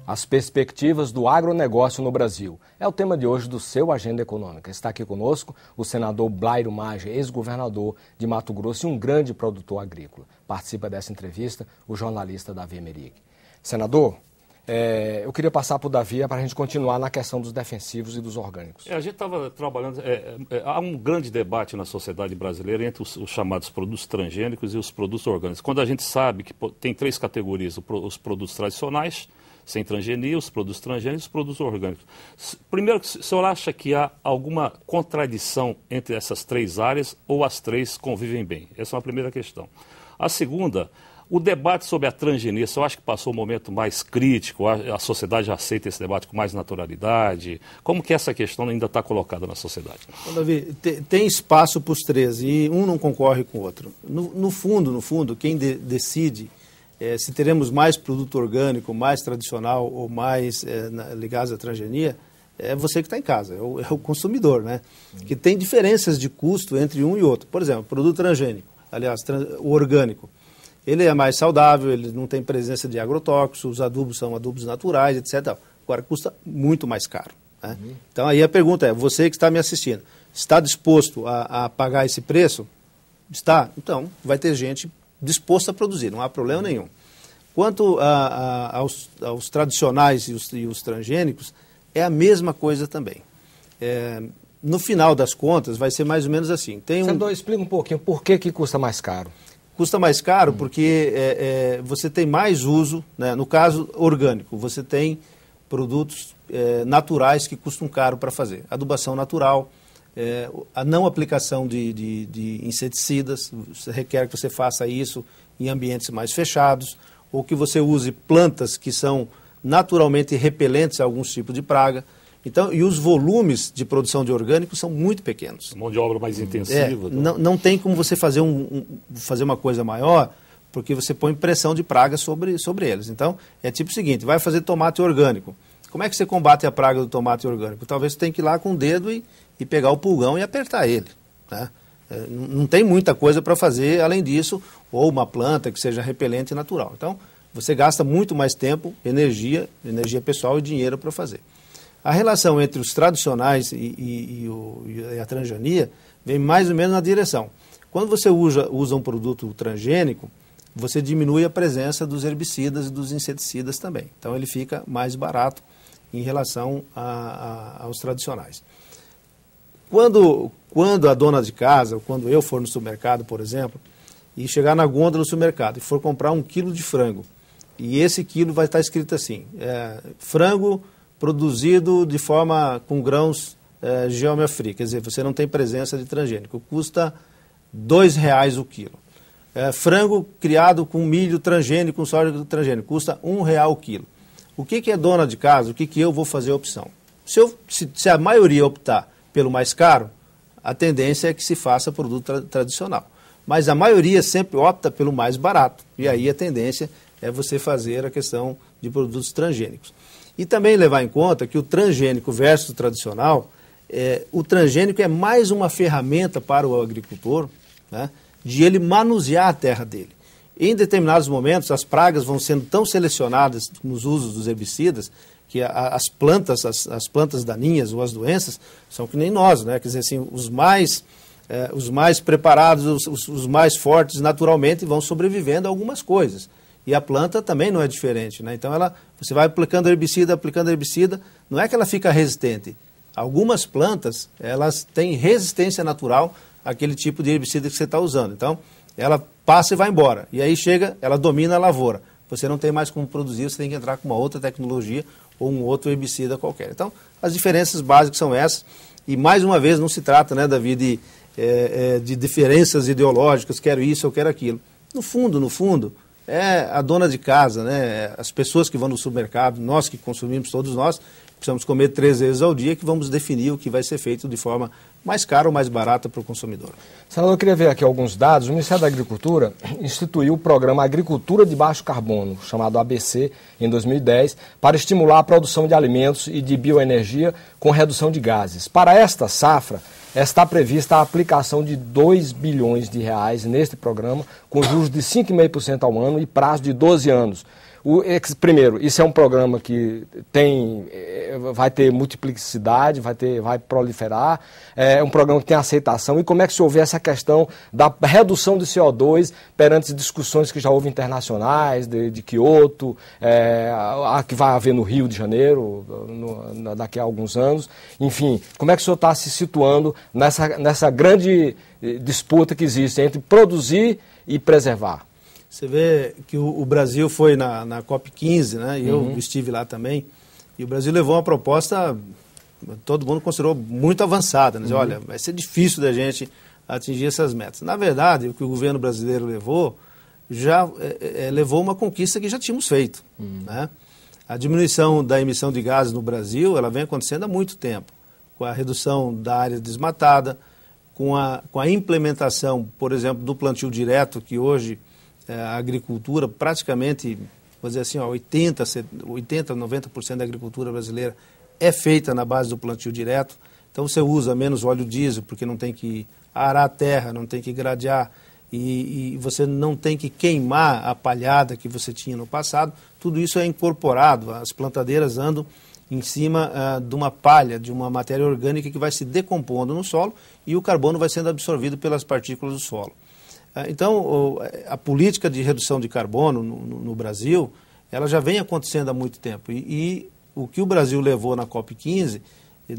As perspectivas do agronegócio no Brasil. É o tema de hoje do seu Agenda Econômica. Está aqui conosco o senador Blairo Maggi, ex-governador de Mato Grosso e um grande produtor agrícola. Participa dessa entrevista o jornalista Davi Emerick. Senador, eu queria passar para o Davi para a gente continuar na questão dos defensivos e dos orgânicos. A gente estava trabalhando, há um grande debate na sociedade brasileira entre os chamados produtos transgênicos e os produtos orgânicos. Quando a gente sabe que tem três categorias, os produtos tradicionais, sem transgenia, os produtos transgênicos e os produtos orgânicos. Primeiro, o senhor acha que há alguma contradição entre essas três áreas ou as três convivem bem? Essa é uma primeira questão. A segunda, o debate sobre a transgenia, eu acho que passou um momento mais crítico, a sociedade já aceita esse debate com mais naturalidade. Como que essa questão ainda está colocada na sociedade? Davi, tem espaço para os três e um não concorre com o outro. No fundo, quem decide se teremos mais produto orgânico, mais tradicional ou mais ligado à transgenia, é você que está em casa, é o consumidor, né? Que tem diferenças de custo entre um e outro. Por exemplo, produto transgênico, aliás, o orgânico, ele é mais saudável, ele não tem presença de agrotóxicos, os adubos são adubos naturais, etc. Agora, custa muito mais caro, né? Então, aí a pergunta é, você que está me assistindo, está disposto a pagar esse preço? Está? Então, vai ter gente disposto a produzir, não há problema nenhum. Quanto aos tradicionais e os transgênicos, é a mesma coisa também. No final das contas, vai ser mais ou menos assim. Senador, explica um pouquinho por que custa mais caro. Custa mais caro porque você tem mais uso, né? No caso orgânico, você tem produtos naturais que custam caro para fazer. Adubação natural, a não aplicação de inseticidas, requer que você faça isso em ambientes mais fechados, ou que você use plantas que são naturalmente repelentes a alguns tipos de praga. Então, e os volumes de produção de orgânicos são muito pequenos. Mão de obra mais intensiva. Não tem como você fazer uma coisa maior, porque você põe pressão de praga sobre eles. Então, é tipo o seguinte, vai fazer tomate orgânico. Como é que você combate a praga do tomate orgânico? Talvez você tenha que ir lá com o dedo e pegar o pulgão e apertar ele, né? Não tem muita coisa para fazer além disso, ou uma planta que seja repelente natural. Então, você gasta muito mais tempo, energia pessoal e dinheiro para fazer. A relação entre os tradicionais e a transgenia vem mais ou menos na direção. Quando você usa um produto transgênico, você diminui a presença dos herbicidas e dos inseticidas também. Então, ele fica mais barato em relação aos tradicionais. Quando a dona de casa, ou quando eu for no supermercado, por exemplo, e chegar na gôndola do supermercado e for comprar 1 quilo de frango, e esse quilo vai estar escrito assim, frango produzido de forma com grãos Geoma Free, quer dizer, você não tem presença de transgênico, custa R$2 o quilo. Frango criado com milho transgênico, com soja transgênico, custa R$1 o quilo. O que é dona de casa, o que eu vou fazer a opção? Se a maioria optar pelo mais caro, a tendência é que se faça produto tradicional. Mas a maioria sempre opta pelo mais barato. E aí a tendência é você fazer a questão de produtos transgênicos. E também levar em conta que o transgênico versus o tradicional, o transgênico é mais uma ferramenta para o agricultor, né, de ele manusear a terra dele. Em determinados momentos, as pragas vão sendo tão selecionadas nos usos dos herbicidas que as plantas daninhas ou as doenças são que nem nós, né? Quer dizer assim, os mais preparados, os mais fortes naturalmente vão sobrevivendo a algumas coisas. E a planta também não é diferente, né? Então você vai aplicando herbicida, não é que ela fica resistente. Algumas plantas, elas têm resistência natural àquele tipo de herbicida que você está usando. Então, ela passa e vai embora. E aí ela domina a lavoura. Você não tem mais como produzir, você tem que entrar com uma outra tecnologia ou um outro herbicida qualquer. Então, as diferenças básicas são essas. E, mais uma vez, não se trata, né, Davi, de diferenças ideológicas, quero isso, eu quero aquilo. No fundo, é a dona de casa, né, as pessoas que vão no supermercado, nós que consumimos, todos nós, precisamos comer 3 vezes ao dia, que vamos definir o que vai ser feito de forma mais cara ou mais barata para o consumidor. Senador, eu queria ver aqui alguns dados. O Ministério da Agricultura instituiu o programa Agricultura de Baixo Carbono, chamado ABC, em 2010, para estimular a produção de alimentos e de bioenergia com redução de gases. Para esta safra, está prevista a aplicação de R$2 bilhões neste programa, com juros de 5,5% ao ano e prazo de 12 anos. primeiro, isso é um programa que vai ter multiplicidade, vai proliferar, é um programa que tem aceitação. E como é que se houve essa questão da redução de CO2 perante discussões que já houve internacionais, de Kyoto, a que vai haver no Rio de Janeiro, daqui a alguns anos. Enfim, como é que o senhor está se situando nessa grande disputa que existe entre produzir e preservar? Você vê que o Brasil foi na COP15, né? E eu estive lá também. E o Brasil levou uma proposta, todo mundo considerou muito avançada. Né? Olha, vai ser difícil da gente atingir essas metas. Na verdade, o que o governo brasileiro levou, já levou uma conquista que já tínhamos feito. Né? A diminuição da emissão de gases no Brasil, ela vem acontecendo há muito tempo. Com a redução da área desmatada, com a implementação, por exemplo, do plantio direto, que hoje a agricultura praticamente, vou dizer assim, 80, 90% da agricultura brasileira é feita na base do plantio direto. Então você usa menos óleo diesel, porque não tem que arar a terra, não tem que gradear, e você não tem que queimar a palhada que você tinha no passado. Tudo isso é incorporado, as plantadeiras andam em cima de uma palha, de uma matéria orgânica que vai se decompondo no solo e o carbono vai sendo absorvido pelas partículas do solo. Então, a política de redução de carbono no Brasil, ela já vem acontecendo há muito tempo. E o que o Brasil levou na COP15,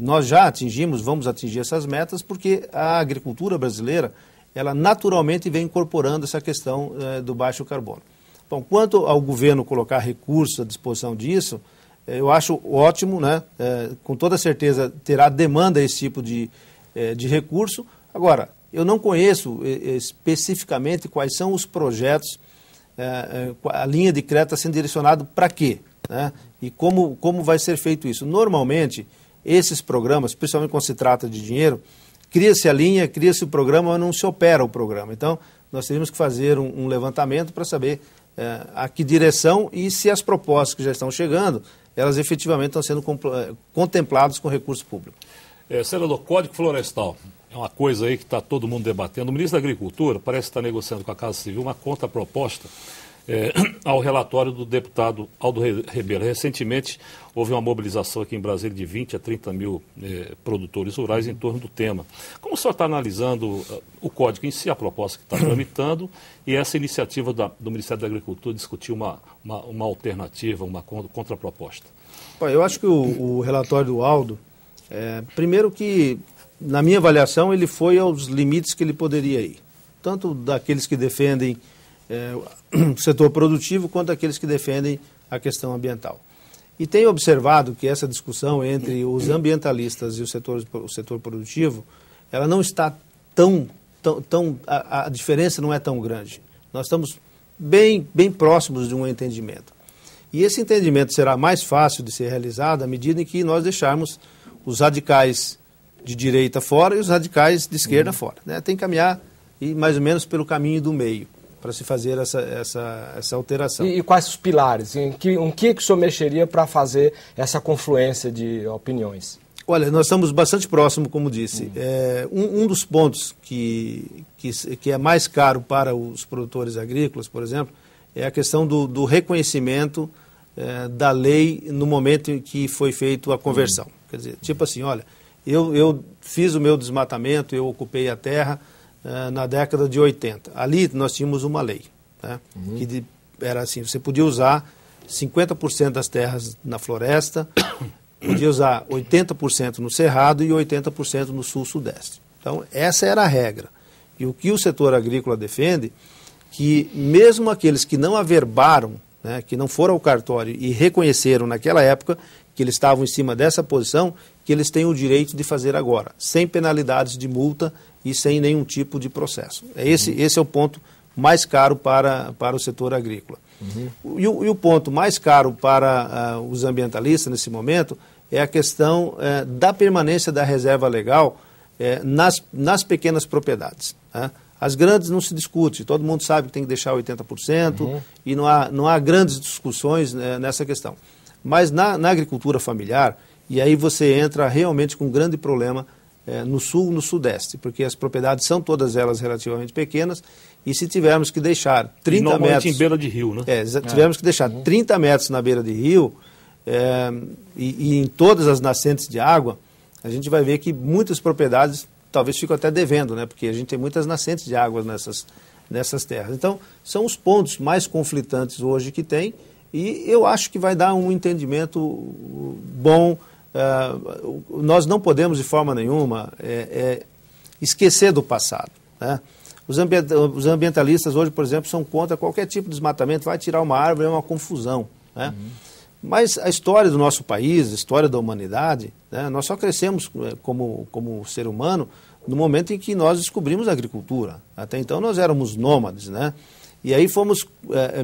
nós já atingimos, vamos atingir essas metas, porque a agricultura brasileira, ela naturalmente vem incorporando essa questão do baixo carbono. Bom, quanto ao governo colocar recursos à disposição disso, eu acho ótimo, né? Com toda certeza terá demanda esse tipo de recurso. Agora, eu não conheço especificamente quais são os projetos, a linha de crédito está sendo direcionado para quê, né? E como vai ser feito isso. Normalmente, esses programas, principalmente quando se trata de dinheiro, cria-se a linha, cria-se o programa, mas não se opera o programa. Então, nós teríamos que fazer um levantamento para saber a que direção e se as propostas que já estão chegando, elas efetivamente estão sendo contempladas com recurso público. Senador, Código Florestal é uma coisa aí que está todo mundo debatendo. O ministro da Agricultura parece estar negociando com a Casa Civil uma contraproposta ao relatório do deputado Aldo Ribeiro. Recentemente houve uma mobilização aqui em Brasília de 20 a 30 mil produtores rurais em torno do tema. Como o senhor está analisando o código em si, a proposta que está tramitando, e essa iniciativa do Ministério da Agricultura discutir uma alternativa, uma contraproposta? Bom, eu acho que o relatório do Aldo, primeiro que, na minha avaliação, ele foi aos limites que ele poderia ir. Tanto daqueles que defendem o setor produtivo, quanto daqueles que defendem a questão ambiental. E tenho observado que essa discussão entre os ambientalistas e o setor produtivo, ela não está a diferença não é tão grande. Nós estamos bem próximos de um entendimento. E esse entendimento será mais fácil de ser realizado à medida em que nós deixarmos os radicais de direita fora e os radicais de esquerda fora. Né? Tem que caminhar mais ou menos pelo caminho do meio para se fazer essa alteração. E quais os pilares? Em que o senhor mexeria para fazer essa confluência de opiniões? Olha, nós estamos bastante próximos, como disse. Um dos pontos que é mais caro para os produtores agrícolas, por exemplo, é a questão do reconhecimento da lei no momento em que foi feita a conversão. Quer dizer, tipo assim, olha, eu fiz o meu desmatamento, eu ocupei a terra na década de 80. Ali nós tínhamos uma lei, né? Que era assim, você podia usar 50% das terras na floresta, podia usar 80% no cerrado e 80% no sul-sudeste. Então, essa era a regra. E o que o setor agrícola defende, que mesmo aqueles que não averbaram, né, que não foram ao cartório e reconheceram naquela época que eles estavam em cima dessa posição, que eles têm o direito de fazer agora, sem penalidades de multa e sem nenhum tipo de processo. Esse é o ponto mais caro para o setor agrícola. E o ponto mais caro para os ambientalistas nesse momento é a questão da permanência da reserva legal nas pequenas propriedades. Né? As grandes não se discute, todo mundo sabe que tem que deixar 80% e não há grandes discussões nessa questão. Mas na agricultura familiar, e aí você entra realmente com um grande problema no sul, no sudeste, porque as propriedades são todas elas relativamente pequenas, e se tivermos que deixar 30 metros... em beira de rio, né? Tivermos que deixar 30 metros na beira de rio, e em todas as nascentes de água, a gente vai ver que muitas propriedades talvez ficam até devendo, né? Porque a gente tem muitas nascentes de água nessas terras. Então, são os pontos mais conflitantes hoje que tem, e eu acho que vai dar um entendimento bom. Nós não podemos, de forma nenhuma, esquecer do passado, né? Os ambientalistas hoje, por exemplo, são contra qualquer tipo de desmatamento. Vai tirar uma árvore, é uma confusão, né? Mas a história do nosso país, a história da humanidade, né, nós só crescemos como ser humano no momento em que nós descobrimos a agricultura. Até então nós éramos nômades, né? E aí fomos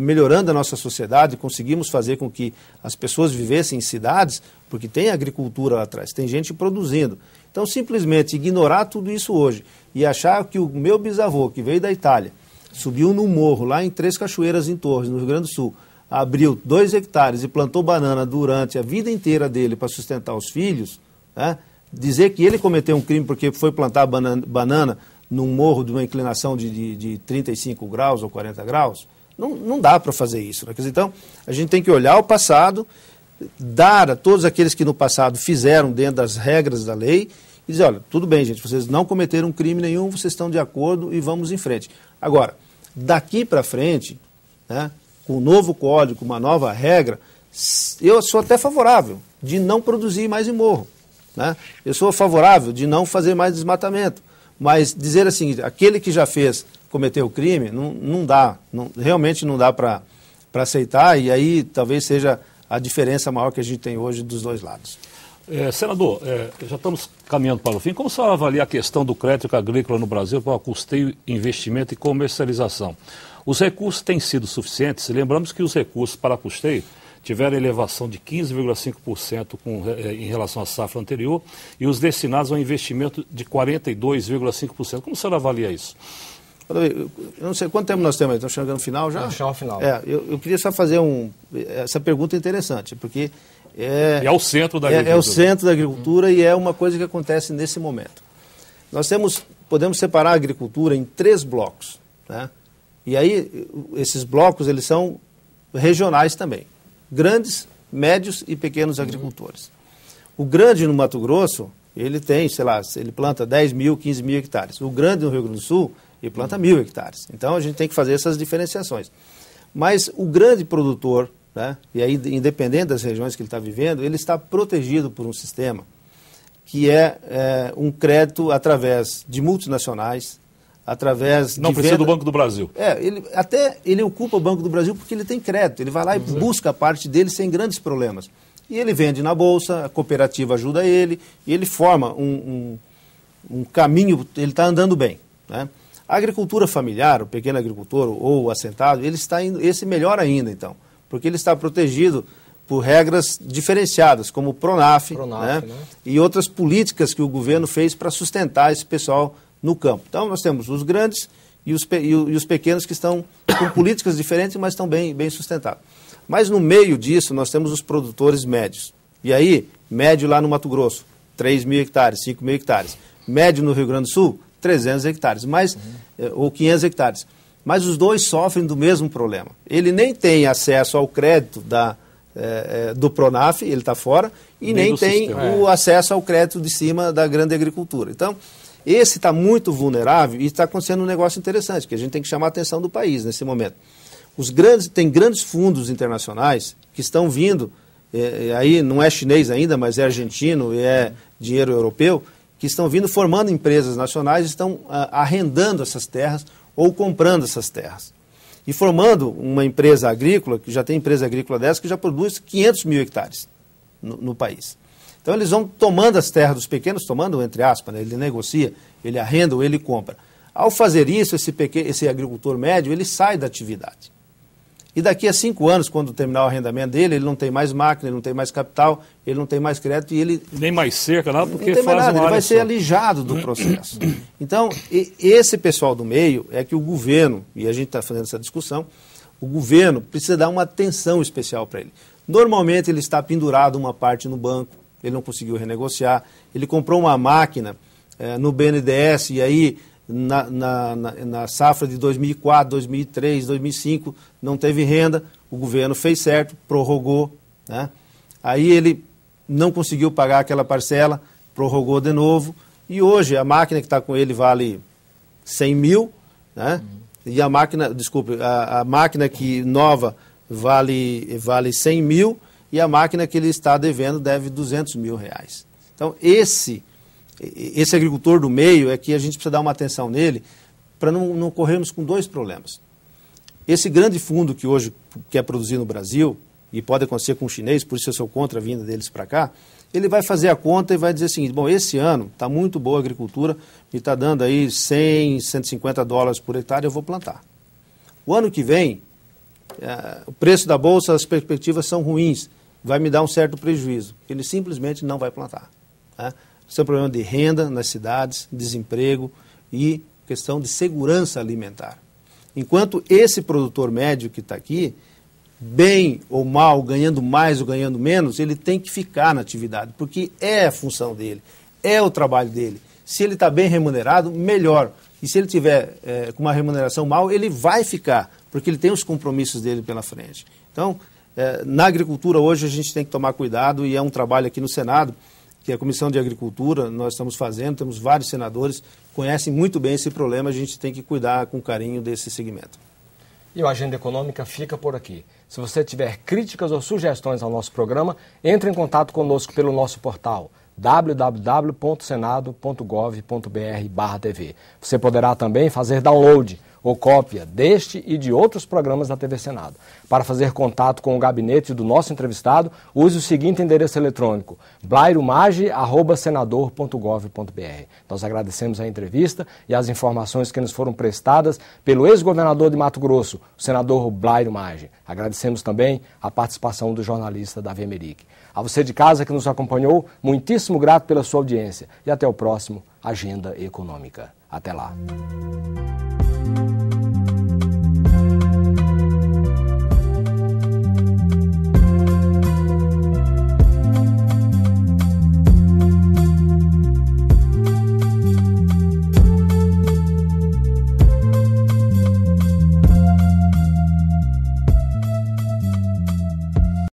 melhorando a nossa sociedade, conseguimos fazer com que as pessoas vivessem em cidades, porque tem agricultura lá atrás, tem gente produzindo. Então, simplesmente ignorar tudo isso hoje e achar que o meu bisavô, que veio da Itália, subiu num morro lá em Três Cachoeiras, em Torres, no Rio Grande do Sul, abriu 2 hectares e plantou banana durante a vida inteira dele para sustentar os filhos, né? Dizer que ele cometeu um crime porque foi plantar banana num morro de uma inclinação de 35 graus ou 40 graus, não dá para fazer isso, né? Então, a gente tem que olhar o passado, dar a todos aqueles que no passado fizeram dentro das regras da lei e dizer, olha, tudo bem, gente, vocês não cometeram crime nenhum, vocês estão de acordo e vamos em frente. Agora, daqui para frente, né, com um novo código, uma nova regra, eu sou até favorável de não produzir mais em morro, né? Eu sou favorável de não fazer mais desmatamento. Mas dizer assim, aquele que já fez, cometeu o crime, não dá, realmente não dá para aceitar, e aí talvez seja a diferença maior que a gente tem hoje dos dois lados. Senador, já estamos caminhando para o fim. Como o senhor avalia a questão do crédito agrícola no Brasil para custeio, investimento e comercialização? Os recursos têm sido suficientes? Lembramos que os recursos para custeio tiveram elevação de 15,5% em relação à safra anterior e os destinados ao investimento de 42,5%. Como o senhor avalia isso? Eu não sei quanto tempo nós temos, estamos chegando no final já? Chegando ao final. Eu queria só fazer essa pergunta interessante, porque é o centro da agricultura. É o centro da agricultura e é uma coisa que acontece nesse momento. Nós podemos separar a agricultura em 3 blocos, né? E aí, esses blocos, eles são regionais também. Grandes, médios e pequenos agricultores. O grande no Mato Grosso, ele tem, sei lá, ele planta 10 mil, 15 mil hectares. O grande no Rio Grande do Sul, ele planta 1.000 hectares. Então, a gente tem que fazer essas diferenciações. Mas o grande produtor, né, e aí, independente das regiões que ele está vivendo, ele está protegido por um sistema que é um crédito através de multinacionais, através não precisa do Banco do Brasil. Ele ocupa o Banco do Brasil porque ele tem crédito. Ele vai lá e busca a parte dele sem grandes problemas. E ele vende na Bolsa, a cooperativa ajuda ele, e ele forma um caminho, ele está andando bem, né? A agricultura familiar, o pequeno agricultor ou o assentado, ele está indo, esse melhor ainda, então, porque ele está protegido por regras diferenciadas, como o Pronaf, né? E outras políticas que o governo fez para sustentar esse pessoal no campo. Então, nós temos os grandes e os pequenos que estão com políticas diferentes, mas estão bem sustentados. Mas no meio disso, nós temos os produtores médios. E aí, médio lá no Mato Grosso, 3.000 hectares, 5.000 hectares. Médio no Rio Grande do Sul, 300 hectares, ou 500 hectares. Mas os dois sofrem do mesmo problema. Ele nem tem acesso ao crédito do Pronaf, ele está fora, e nem tem o acesso ao crédito de cima da grande agricultura. Então, esse está muito vulnerável e está acontecendo um negócio interessante, que a gente tem que chamar a atenção do país nesse momento. Tem grandes fundos internacionais que estão vindo, aí não é chinês ainda, mas é argentino e é dinheiro europeu, que estão vindo formando empresas nacionais e estão arrendando essas terras ou comprando essas terras. E formando uma empresa agrícola, que já tem empresa agrícola dessa, que já produz 500 mil hectares no país. Então, eles vão tomando as terras dos pequenos, tomando, entre aspas, né? Ele negocia, ele arrenda ou ele compra. Ao fazer isso, esse agricultor médio, ele sai da atividade. E daqui a 5 anos, quando terminar o arrendamento dele, ele não tem mais máquina, ele não tem mais capital, ele não tem mais crédito e ele... Nem mais cerca, nada, porque não tem mais faz nada, ele vai só. ser alijado do processo. Então, esse pessoal do meio é que o governo, e a gente está fazendo essa discussão, o governo precisa dar uma atenção especial para ele. Normalmente, ele está pendurado uma parte no banco, ele não conseguiu renegociar, ele comprou uma máquina no BNDES, e aí na safra de 2004, 2003, 2005 não teve renda, o governo fez certo, prorrogou, né? Aí ele não conseguiu pagar aquela parcela, prorrogou de novo, e hoje a máquina que está com ele vale 100 mil, né? E a máquina, desculpe, a máquina que nova vale 100 mil, e a máquina que ele está devendo deve 200 mil reais. Então esse agricultor do meio é que a gente precisa dar uma atenção nele para não corrermos com dois problemas. Esse grande fundo que hoje quer produzir no Brasil, e pode acontecer com o chinês, por isso eu sou contra a vinda deles para cá, ele vai fazer a conta e vai dizer o seguinte: bom, esse ano está muito boa a agricultura, me está dando aí 100, 150 dólares por hectare, eu vou plantar. O ano que vem, o preço da bolsa, as perspectivas são ruins, vai me dar um certo prejuízo. Ele simplesmente não vai plantar, né? Isso é um problema de renda nas cidades, desemprego e questão de segurança alimentar. Enquanto esse produtor médio que está aqui, bem ou mal, ganhando mais ou ganhando menos, ele tem que ficar na atividade, porque é a função dele, é o trabalho dele. Se ele está bem remunerado, melhor. E se ele tiver com uma remuneração mal, ele vai ficar, porque ele tem os compromissos dele pela frente. Então, na agricultura hoje a gente tem que tomar cuidado, e é um trabalho aqui no Senado, que a Comissão de Agricultura nós estamos fazendo, temos vários senadores, conhecem muito bem esse problema, a gente tem que cuidar com carinho desse segmento. E o Agenda Econômica fica por aqui. Se você tiver críticas ou sugestões ao nosso programa, entre em contato conosco pelo nosso portal www.senado.gov.br/TV. Você poderá também fazer download ou cópia deste e de outros programas da TV Senado. Para fazer contato com o gabinete do nosso entrevistado, use o seguinte endereço eletrônico: blairomage@senador.gov.br. Nós agradecemos a entrevista e as informações que nos foram prestadas pelo ex-governador de Mato Grosso, o senador Blairo Maggi. Agradecemos também a participação do jornalista Davi Emerick. A você de casa que nos acompanhou, muitíssimo grato pela sua audiência. E até o próximo Agenda Econômica. Até lá.